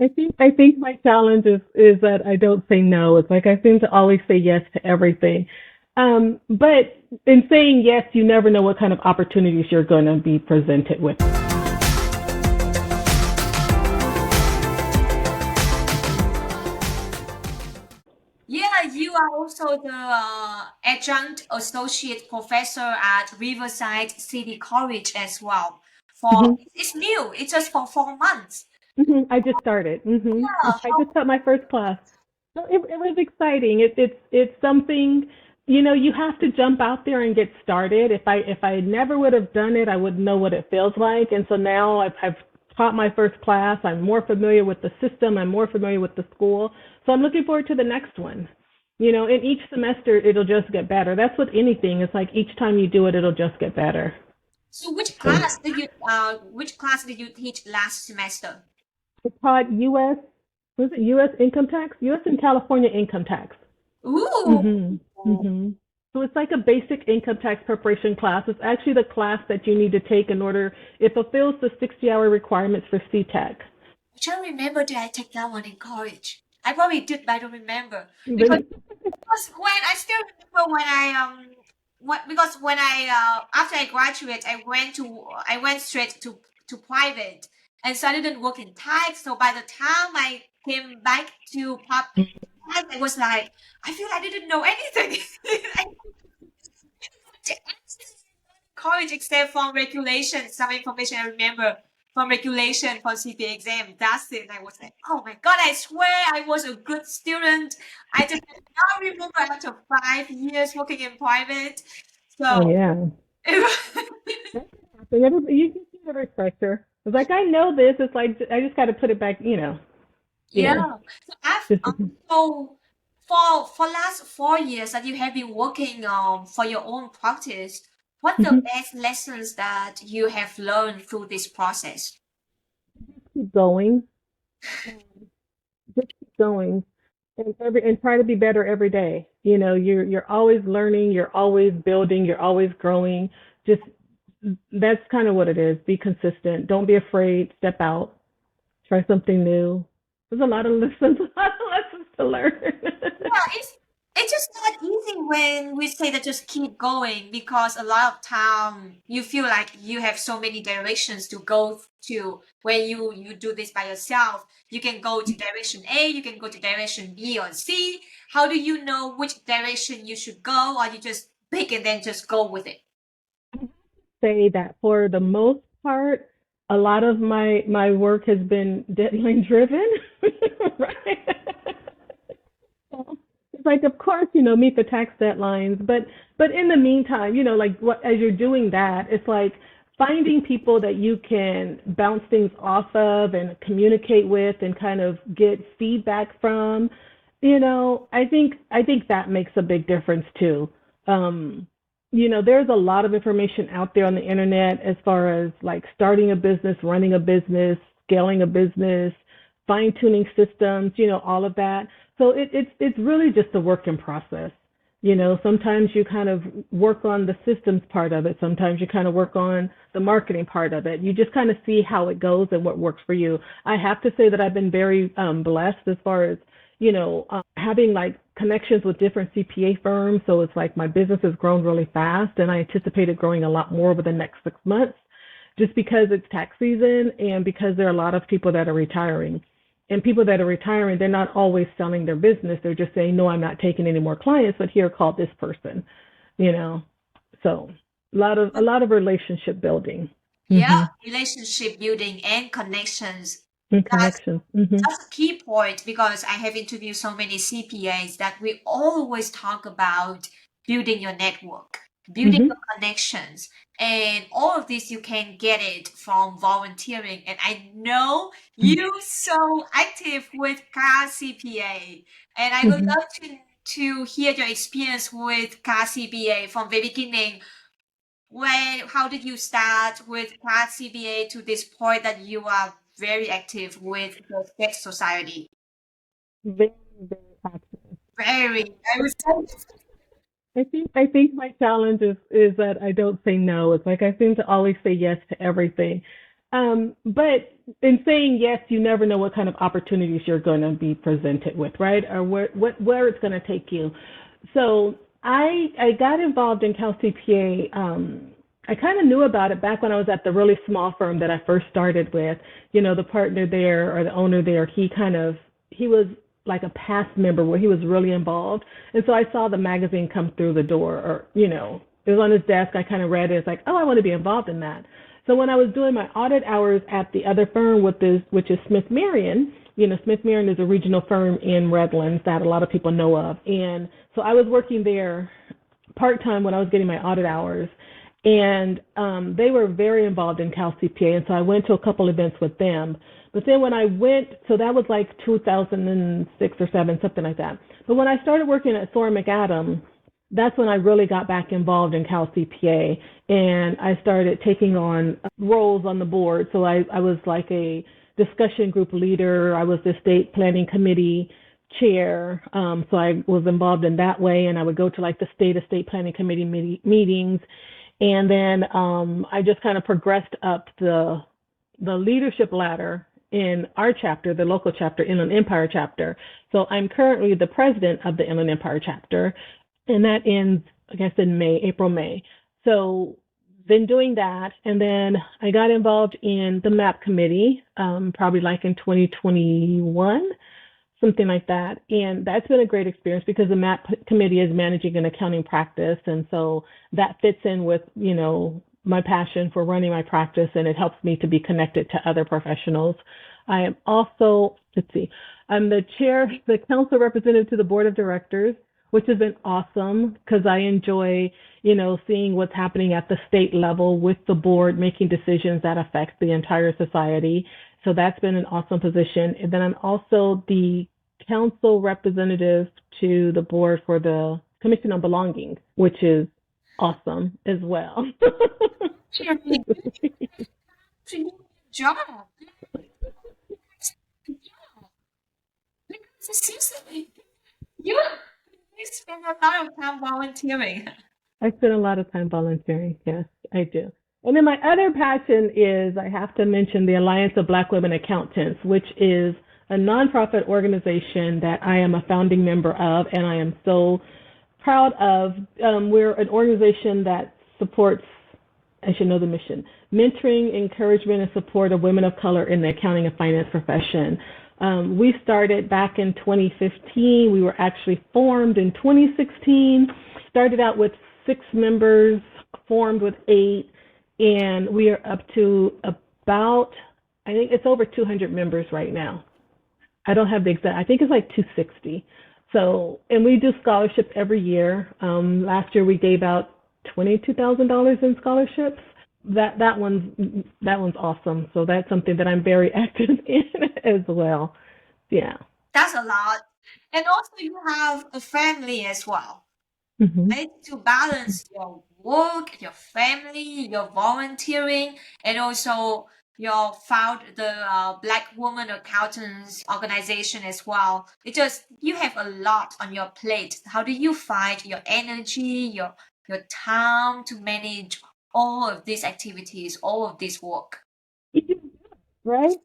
I think my challenge is that I don't say no. It's like I seem to always say yes to everything. But in saying yes, you never know what kind of opportunities you're going to be presented with. Yeah, you are also the adjunct associate professor at Riverside City College as well. For Hmm. it's new. It's just for 4 months. I just started. Yeah, I just taught my first class. So it was exciting. It's something, you have to jump out there and get started. If I never would have done it, I wouldn't know what it feels like. And so now I've taught my first class. I'm more familiar with the system. I'm more familiar with the school. So I'm looking forward to the next one. In each semester it'll just get better. That's with anything. It's like each time you do it, it'll just get better. so So which class did you teach last semester? I taught U.S. Was it U.S. income tax? U.S. and California income tax. Ooh. Mm-hmm. So it's like a basic income tax preparation class. It's actually the class that you need to take in order, it fulfills the 60-hour requirements for CTAC. I don't remember did I take that one in college. I probably did, but I don't remember. Because Really? when I still remember when I what because when I after I graduate I went straight to private, and so I didn't work in tax. So by the time I came back to pub tax, I was like, I feel I didn't know anything. I college except from regulation, some information I remember from regulation for CPA exam. That's it. And I was like, oh my God, I swear I was a good student. I just now remember after 5 years working in private. Oh, So yeah. That can happen. You can see the refresher. It's like, I know this. It's like, I just got to put it back, yeah. yeah. So I've Just, so for last 4 years that you have been working for your own practice, what the mhm. best lessons that you have learned through this process? Keep going. Um, just keep going. And try to be better every day. You're always learning, you're always building, you're always growing. Just that's kind of what it is. Be consistent. Don't be afraid. Step out. Try something new. There's a lot of lessons, a lot of lessons to learn. Yeah, it's just not easy when we say that just keep going because a lot of time you feel like you have so many directions to go to when you do this by yourself. You can go to direction A, you can go to direction B or C. How do you know which direction you should go, or you just pick and then just go with it? Say that for the most part, a lot of my work has been deadline driven, right? So it's like, of course, meet the tax deadlines, but in the meantime, like what as you're doing that, it's like finding people that you can bounce things off of and communicate with and kind of get feedback from. I think that makes a big difference too. Um, there's a lot of information out there on the internet as far as like starting a business, running a business, scaling a business, fine tuning systems, all of that. So it's really just a work in process. Sometimes you kind of work on the systems part of it. Sometimes you kind of work on the marketing part of it. You just kind of see how it goes and what works for you. I have to say that I've been very blessed as far as, having like connections with different CPA firms. So it's like my business has grown really fast and I anticipate it growing a lot more over the next 6 months just because it's tax season and because there are a lot of people that are retiring. And people that are retiring, they're not always selling their business. They're just saying, no, I'm not taking any more clients, but here, call this person, you know. So a lot of relationship building. Yeah, Hmm. relationship building and connections. And That's connections. Hmm. That's a key point because I have interviewed so many CPAs that we always talk about building your network, building your Hmm. connections, and all of this you can get it from volunteering. And I know you so active with Car CPA, and I would Hmm. love to hear your experience with Car CPA from the beginning. How did you start with Class CBA to this point that you are very active with the Tech Society? Very, very active. Very, I would say. I think my challenge is that I don't say no. It's like I seem to always say yes to everything. But in saying yes, you never know what kind of opportunities you're going to be presented with, right? Or where it's going to take you. So I got involved in Cal CPA. I kind of knew about it back when I was at the really small firm that I first started with. You know, the partner there or the owner there, he was like a past member where he was really involved. And so I saw the magazine come through the door, or, you know, it was on his desk. I kind of read it. It's like, oh, I want to be involved in that. So when I was doing my audit hours at the other firm, which is Smith Marion, you know, Smith Marion is a regional firm in Redlands that a lot of people know of. And so I was working there part-time when I was getting my audit hours. And they were very involved in Cal CPA. And so I went to a couple events with them. But then when I went, so that was like 2006 or 7, something like that. But when I started working at Thor McAdam, that's when I really got back involved in Cal CPA, and I started taking on roles on the board. So I was like a discussion group leader. I was the state planning committee chair. So I was involved in that way, and I would go to like the estate planning committee meetings. And then I just kind of progressed up the leadership ladder in our chapter, the local chapter, Inland Empire chapter. So I'm currently the president of the Inland Empire chapter, and that ends, I guess, in April, May. So been doing that, and then I got involved in the MAP committee, probably like in 2021, something like that. And that's been a great experience because the MAP committee is managing an accounting practice, and so that fits in with, you know, my passion for running my practice, and it helps me to be connected to other professionals. I am also, I'm the council representative to the board of directors, which has been awesome because I enjoy, you know, seeing what's happening at the state level with the board, making decisions that affect the entire society. So that's been an awesome position. And then I'm also the council representative to the board for the Commission on Belonging, which is awesome as well. Job. Seriously, you spend a lot of time volunteering. I spend a lot of time volunteering. Yes, I do. And then my other passion is, I have to mention, the Alliance of Black Women Accountants, which is a nonprofit organization that I am a founding member of, and I am so proud of. We're an organization that supports, I should know the mission, mentoring, encouragement, and support of women of color in the accounting and finance profession. We started back in 2015. We were actually formed in 2016. Started out with 6 members, formed with 8, and we are up to about, I think it's over 200 members right now. I don't have the exact, I think it's like 260. So, and we do scholarships every year. Last year we gave out $22,000 in scholarships. That one's awesome. So that's something that I'm very active in as well. Yeah. That's a lot. And also you have a family as well. Mm-hmm. Right? To balance your work, your family, your volunteering, and also your the Black Women Accountants organization as well. It just, you have a lot on your plate. How do you find your energy, your time to manage all of these activities, all of this work? Right?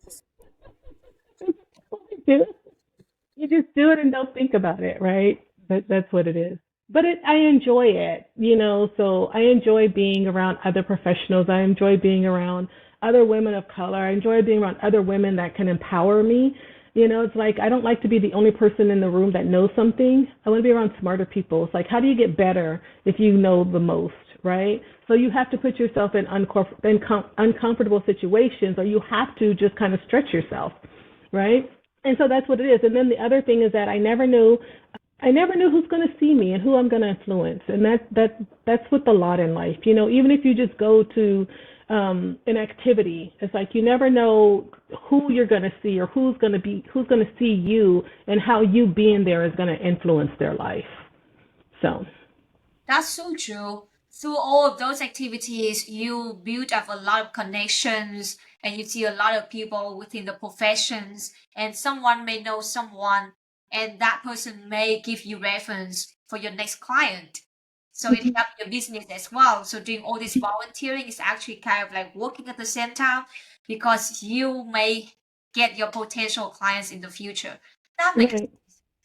You just do it and don't think about it, right? That's what it is. But I enjoy it, you know, so I enjoy being around other professionals. I enjoy being around other women of color. I enjoy being around other women that can empower me. You know, it's like I don't like to be the only person in the room that knows something. I want to be around smarter people. It's like, how do you get better if you know the most, right? So you have to put yourself in uncomfortable situations, or you have to just kind of stretch yourself, right? And so that's what it is. And then the other thing is that I never knew who's going to see me and who I'm going to influence. And that's with a lot in life. You know, even if you just go to an activity, it's like you never know who you're going to see or who's going to see you, and how you being there is going to influence their life. So That's so true. Through all of those activities, you build up a lot of connections, and you see a lot of people within the professions, and someone may know someone, and that person may give you reference for your next client. So it helps your business as well. So doing all this volunteering is actually kind of like working at the same time. because you may get your potential clients in the future. That makes Right.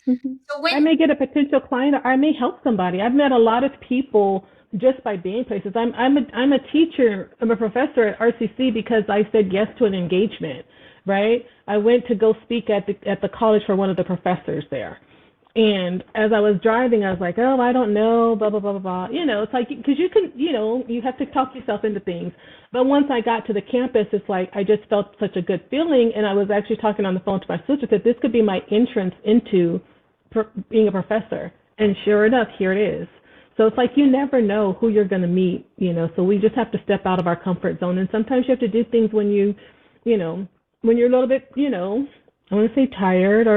Hmm. so I when may get a potential client, or I may help somebody. I've met a lot of people just by being places. I'm a teacher. I'm a professor at RCC because I said yes to an engagement. Right. I went to go speak at the college for one of the professors there. And as I was driving, I was like, oh, I don't know, blah, blah, blah, blah, blah. It's like, because you can, you have to talk yourself into things. But once I got to the campus, it's like, I just felt such a good feeling. And I was actually talking on the phone to my sister that this could be my entrance into being a professor. And sure enough, here it is. So it's like, you never know who you're going to meet. So we just have to step out of our comfort zone. And sometimes you have to do things when you know, when you're a little bit, I want to say tired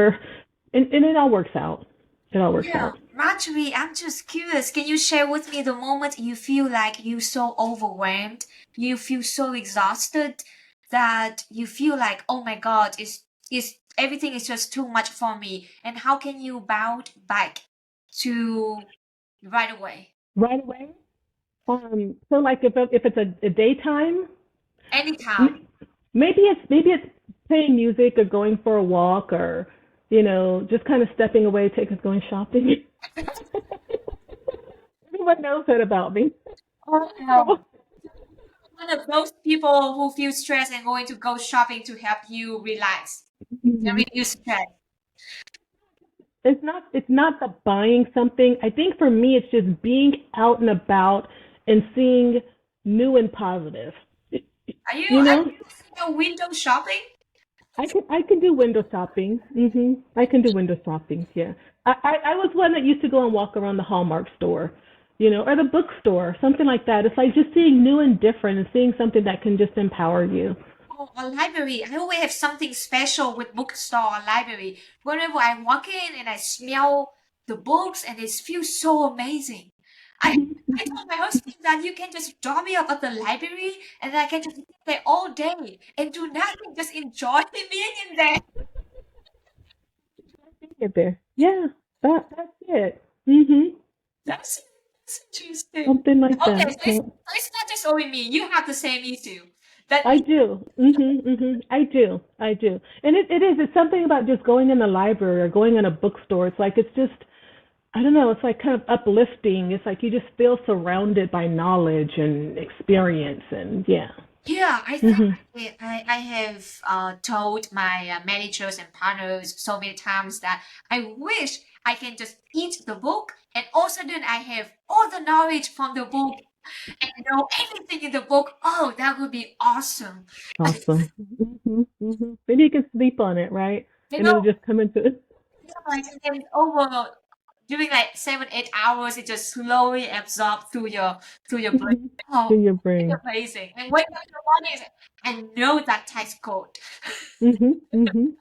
and it all works out. It all works yeah, out. Marjorie, I'm just curious. Can you share with me the moment you feel like you're so overwhelmed, you feel so exhausted that you feel like, oh my God, is everything is just too much for me? And how can you bounce back to right away? Right away. So like if it's a daytime, Anytime. m- maybe it's playing music or going for a walk or just kind of stepping away, taking going shopping. Everyone knows that about me. Oh no. One of those people who feel stressed and going to go shopping to help you relax and Mhm. reduce stress. It's not the buying something. I think for me it's just being out and about and seeing new and positive. You Are know, you window shopping? I can do window shopping. I can do window shopping. Yeah. I was one that used to go and walk around the Hallmark store, or the bookstore, something like that. It's like just seeing new and different and seeing something that can just empower you. Oh, a library. I always have something special with bookstore or library. Whenever I walk in and I smell the books and it feels so amazing. I I told my husband that you can just drop me off at the library and I can just sit there all day and do nothing, just enjoy being in there. Get there. Yeah. That's it. Mhm. That's interesting. Something like Okay, that. Yeah. so it's not just only me. You have the same issue. That I do. I do. I do. And it is. It's something about just going in the library or going in a bookstore. It's like it's just I don't know, it's like kind of uplifting. It's like you just feel surrounded by knowledge and experience and yeah. Yeah, I think Mhm. I have told my managers and partners so many times that I wish I can just eat the book and all of a sudden I have all the knowledge from the book and know everything in the book. Oh, that would be awesome. Awesome. Then you can sleep on it, right? You And it'll know, just come into yeah, like and over during like 7, 8 hours, it just slowly absorbs through your brain. to Oh, your it's brain. amazing. And wake up in the morning, I know that tax code. Mhm.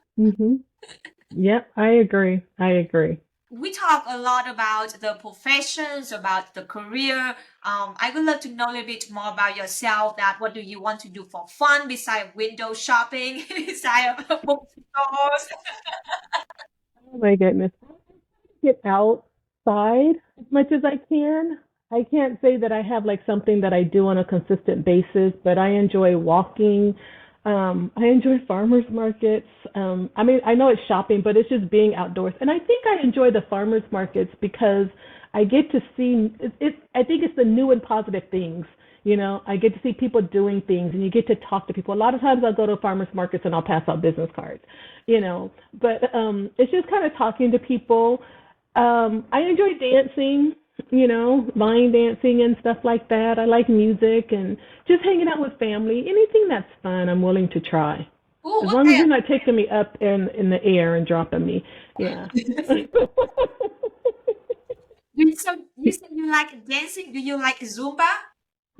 Yep, I agree. I agree. We talk a lot about the professions, about the career. I would love to know a little bit more about yourself. That what do you want to do for fun beside window shopping, beside bookstores? Oh my goodness. Get outside as much as I can. I can't say that I have like something that I do on a consistent basis, but I enjoy walking. I enjoy farmers markets. I mean, I know it's shopping, but it's just being outdoors. And I think I enjoy the farmers markets because I get to see I think it's the new and positive things. I get to see people doing things and you get to talk to people. A lot of times I'll go to farmers markets and I'll pass out business cards, but it's just kind of talking to people. I enjoy dancing, line dancing and stuff like that. I like music and just hanging out with family. Anything that's fun, I'm willing to try. Oh, As what long as kind you're not taking me up in the air and dropping me. Yeah. of so you said you like dancing? Do you like Zumba?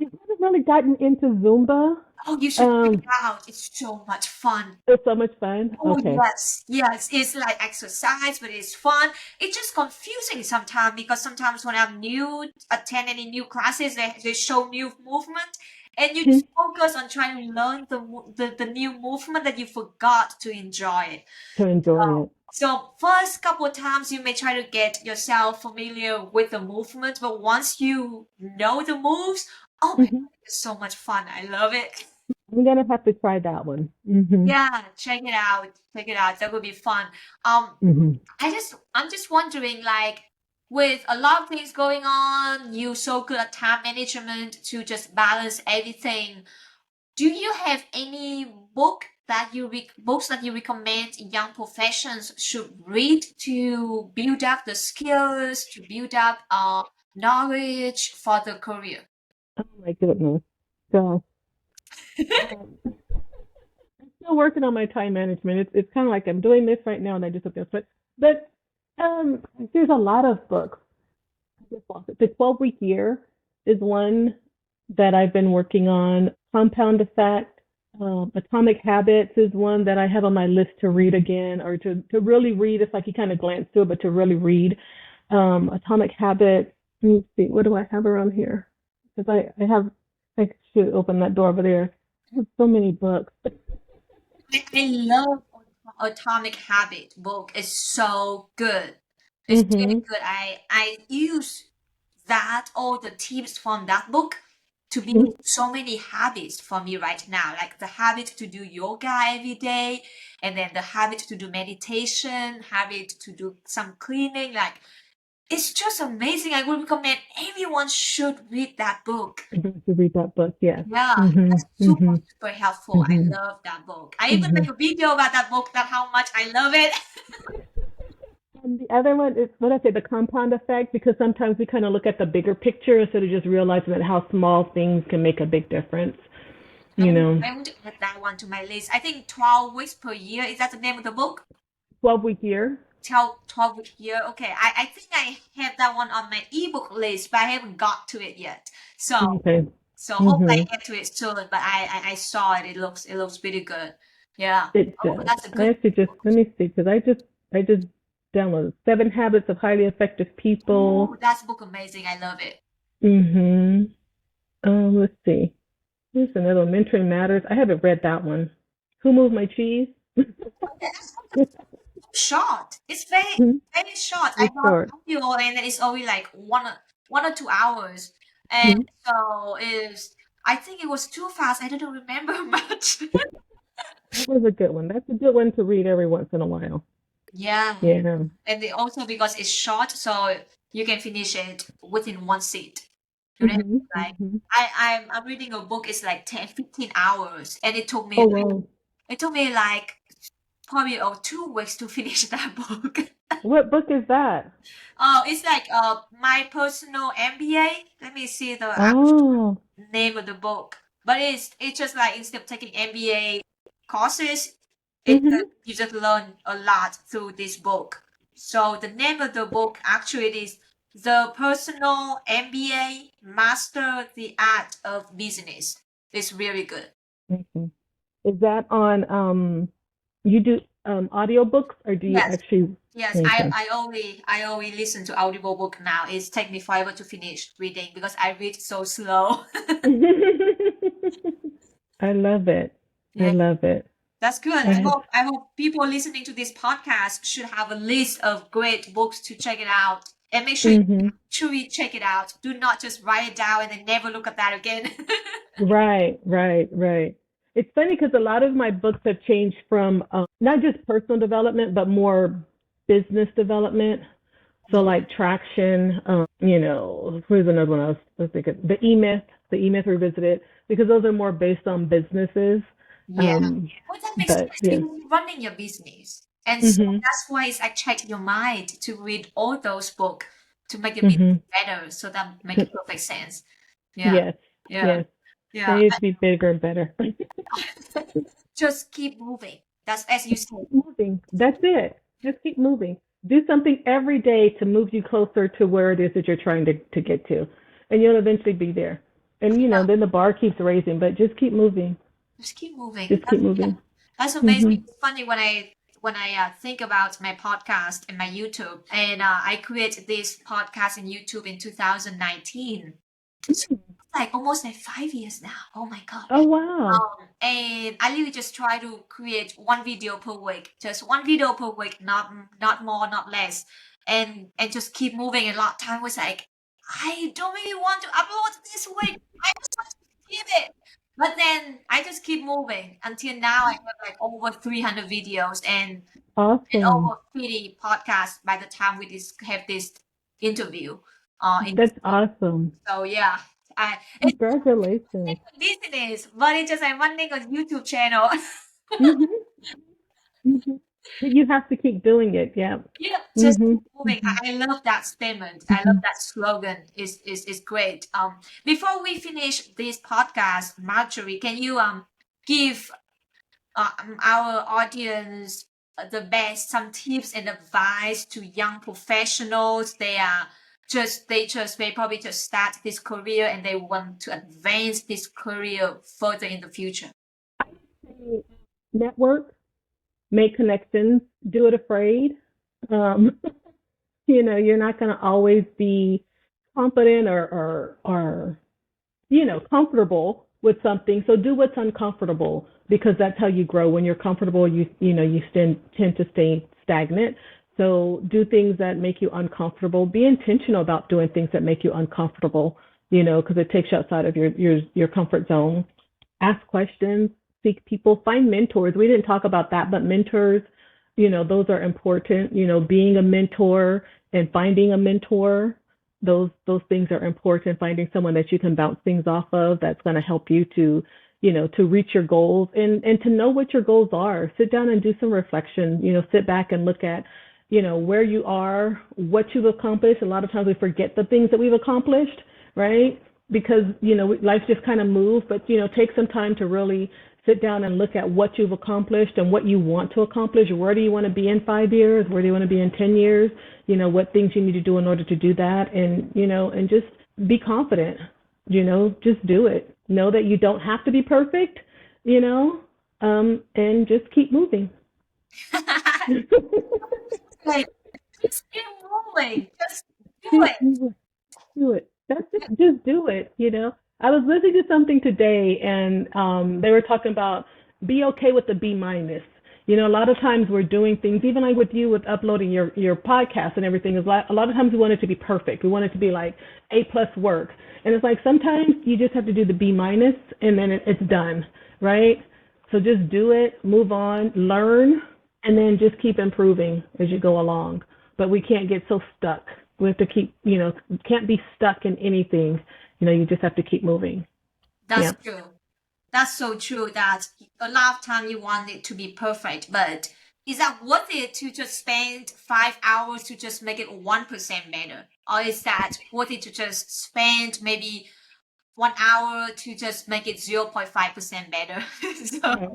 I haven't really gotten into Zumba. Oh, you should check Um, it out. It's so much fun. it's so much fun. Oh Okay. yes, yes. It's like exercise, but it's fun. It's just confusing sometimes because sometimes when I'm new, attend any new classes, they show new movement, and you just focus on trying to learn the new movement that you forgot to enjoy it. To enjoy it. So first couple of times you may try to get yourself familiar with the movement, but once you know the moves, oh my God, Mhm. it's so much fun. I love it. I'm gonna have to try that one. Mm-hmm. Yeah, check it out. Check it out. That would be fun. Um, Mm-hmm. I'm just wondering, like, with a lot of things going on, you so good at time management to just balance everything. Do you have any books that you recommend young professions should read to build up the skills, to build up knowledge for the career? Oh my goodness. So, um, still working on my time management. It's kind of like I'm doing this right now and I do something else. But there's a lot of books. I just lost it. The 12-week year is one that I've been working on. Compound Effect, Atomic Habits is one that I have on my list to read again or to really read. It's like you kind of glance through it, but to really read. Atomic Habits. Let me see. What do I have around here? Because I should open that door over there. I have so many books. I love Atomic Habit book. It's so good. It's really Mm-hmm. good. I use that all the tips from that book to Mm-hmm. build so many habits for me right now. Like the habit to do yoga every day, and then the habit to do meditation, habit to do some cleaning. Like it's just amazing. I would recommend everyone should read that book. To read that book, yes. Yeah, Mm-hmm. that's super, Mm-hmm. super helpful. I Mm-hmm. love that book. I even Mm-hmm. make a video about that book, that how much I love it. And the other one is what I say, the compound effect, because sometimes we kind of look at the bigger picture instead of just realizing that how small things can make a big difference. You know, I want to add that one to my list. I think 12 weeks per year. Is that the name of the book? 12-week year. 12 week year. Okay. I think I have that one on my ebook list, but I haven't got to it yet. Okay. So hopefully I Mm-hmm. get to it soon. But I saw it. It looks pretty good. Yeah. It Oh, does. that's a I good actually just let book. me see because I just downloaded Seven Habits of Highly Effective Oh, People. that's book amazing. I love it. Mm-hmm. Let's see. Here's another one, Mentoring Matters. I haven't read that one. Who Moved My Cheese? Okay, that's short. It's very, Mhm. very short. I It's got short. audio and it's only like 1 or 2 hours. And Mhm. so is I think it was too fast. I didn't remember much. That was a good one. That's a good one to read every once in a while. Yeah. Yeah. And also because it's short, so you can finish it within one sit. You don't have Hmm. to like Hmm. I'm reading a book, it's like 10, 15 hours and Oh wow. it took me like probably 2 weeks to finish that book. What book is that? Oh, it's like my personal MBA. Let me see the actual Oh. name of the book. But it's just like instead of taking MBA courses, Hmm. you just learn a lot through this book. So the name of the book actually is The Personal MBA Master the Art of Business. It's really good. Okay. Is that on you do audiobooks or do you Yes. actually Yes, okay. I only listen to audible book now. It's take me forever to finish reading because I read so slow. I love it. I Yeah, love it. that's good. I have I hope people listening to this podcast should have a list of great books to check it out. And make sure you hmm truly check it out. Do not just write it down and then never look at that again. Right, right, right. It's funny because a lot of my books have changed from not just personal development, but more business development. So Yeah. like traction, here's another one I was thinking, the E-Myth Revisited, because those are more based on businesses. Yeah. Um, Well, that makes but sense yeah. because you're running your business. And so Hmm. that's why it's attract your mind to read all those books to make your business Hmm. better. So that makes perfect sense. Yeah. Yes, Yeah. yes. They Yeah. need to be bigger and better. Just keep moving. That's as you said. Keep moving. That's it. Just keep moving. Do something every day to move you closer to where it is that you're trying to get to. And you'll eventually be there. And Yeah. then the bar keeps raising, but just keep moving. Just keep moving. Just keep Yeah. moving. That's Hmm. amazing. It's funny when I think about my podcast and my YouTube, and I created this podcast and YouTube in 2019. So it's like almost like 5 years now. Oh my God. Oh wow. And I really just try to create one video per week, just one video per week, not more, not less, and just keep moving. And a lot of time was like, I don't really want to upload this week. I just want to keep it. But then I just keep moving until now. I have like over 300 videos and Awesome. over 50 podcasts by the time we have this interview. In this That's awesome. so yeah, it's Congratulations. a business, but it's just like running a YouTube channel. Hmm. Hmm. You have to keep doing it. Yeah. Yeah, just Hmm. keep moving. Hmm. I love that statement. I love Hmm. that slogan. Is great. Before we finish this podcast, Marjorie, can you give our audience the best some tips and advice to young professionals? They probably just start this career and they want to advance this career further in the future. Network, make connections, do it afraid. Um, you're not going to always be confident or comfortable with something. So do what's uncomfortable because that's how you grow. When you're comfortable, you tend to stay stagnant. So do things that make you uncomfortable. Be intentional about doing things that make you uncomfortable, because it takes you outside of your comfort zone. Ask questions, seek people, find mentors. We didn't talk about that, but mentors, those are important. Being a mentor and finding a mentor, those things are important. Finding someone that you can bounce things off of that's going to help you to reach your goals and to know what your goals are. Sit down and do some reflection. Sit back and look at where you are, what you've accomplished. A lot of times we forget the things that we've accomplished, right? Because life just kind of moves. But take some time to really sit down and look at what you've accomplished and what you want to accomplish. Where do you want to be in 5 years? Where do you want to be in 10 years? What things you need to do in order to do that, and just be confident. Just do it. Know that you don't have to be perfect. And just keep moving. Like, just keep moving. Just do Keep it. moving. Do it. That's it. Just do it. I was listening to something today, and they were talking about be okay with the B minus. A lot of times we're doing things, even like with you with uploading your podcast and everything. Is a lot of times we want it to be perfect. We want it to be like A+ work, and it's like sometimes you just have to do the B minus, and then it's done, right? So just do it, move on, learn, and then just keep improving as you go along. But we can't get so stuck. We have to keep, can't be stuck in anything. You just have to keep moving. That's Yeah. true. That's so true that a lot of time you want it to be perfect, but is that worth it to just spend 5 hours to just make it 1% better? Or is that worth it to just spend maybe 1 hour to just make it 0.5% better? So, Right.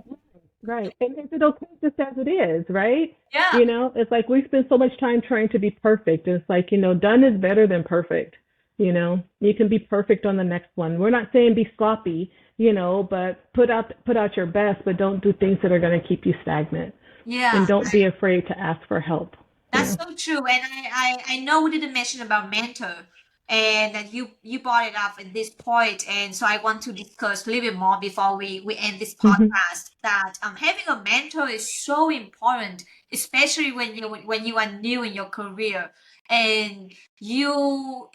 Right. And is it okay just as it is, right? yeah, It's like we spend so much time trying to be perfect. It's like, done is better than perfect. You can be perfect on the next one. We're not saying be sloppy, but put out your best, but don't do things that are going to keep you stagnant. And yeah. don't be afraid to ask for help. That's Yeah. so true. And I know we didn't mention about mentor and that you brought it up at this point. And so I want to discuss a little bit more before we end this Hmm. podcast that having a mentor is so important, especially when you are new in your career and you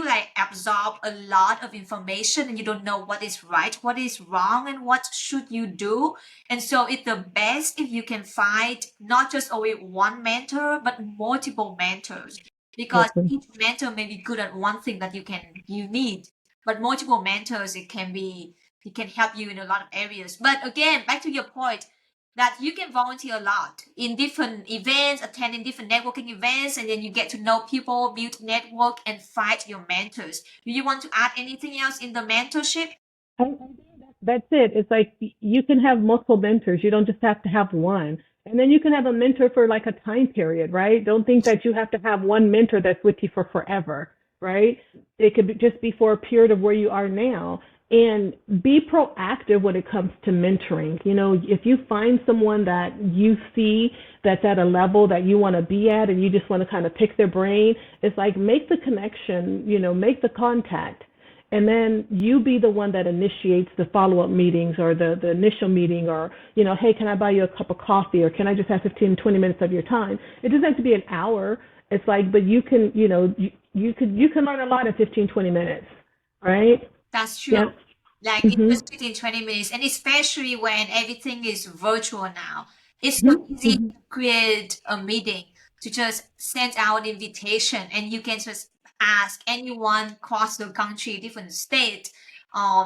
like absorb a lot of information and you don't know what is right, what is wrong, and what should you do. And so it's the best if you can find not just only one mentor, but multiple mentors. Because Exactly. each mentor may be good at one thing that you need. But multiple mentors it can help you in a lot of areas. But again, back to your point that you can volunteer a lot in different events, attending different networking events, and then you get to know people, build network, and find your mentors. Do you want to add anything else in the mentorship? I think that's it. It's like you can have multiple mentors. You don't just have to have one. And then you can have a mentor for like a time period, right? Don't think that you have to have one mentor that's with you for forever, right? It could just be for a period of where you are now. And be proactive when it comes to mentoring. If you find someone that you see that's at a level that you want to be at and you just want to kind of pick their brain, it's like make the connection, make the contact, and then you be the one that initiates the follow-up meetings or the initial meeting, or hey, can I buy you a cup of coffee, or can I just have 15-20 minutes of your time? It doesn't have to be an hour. It's like, but you can you can learn a lot in 15-20 minutes, right? That's Yep. true. like in Mhm. just within 20 minutes, and especially when everything is virtual now, it's so Mhm. easy Mhm. to create a meeting, to just send out an invitation, and you can just ask anyone across the country, different state,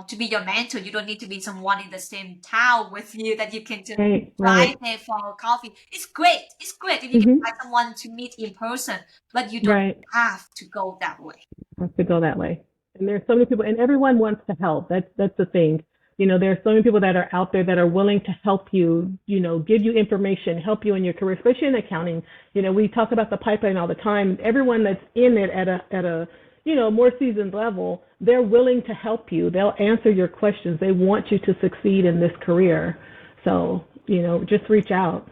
to be your mentor. You don't need to be someone in the same town with you, that you can just Right. drive Right. there for a coffee. It's great. It's great if you can Mhm. find someone to meet in person, but you don't Right. have to go that way. Have to go that way. And there's so many people, and everyone wants to help. That's the thing. There are so many people that are out there that are willing to help you. Give you information, help you in your career, especially in accounting. We talk about the pipeline all the time. Everyone that's in it at a more seasoned level, they're willing to help you. They'll answer your questions. They want you to succeed in this career. So just reach out.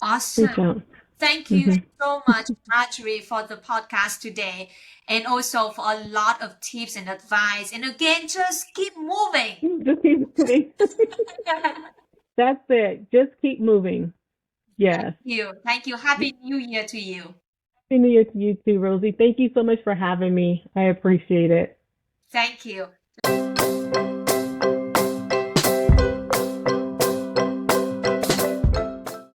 Awesome. Reach out. Thank you Hmm. so much, Marjorie, for the podcast today, and also for a lot of tips and advice. And again, just keep moving. Just keep moving. That's it. Just keep moving. Thank Yes. you. Thank you. Happy New Year to you. Happy New Year to you too, Rosie. Thank you so much for having me. I appreciate it. Thank you.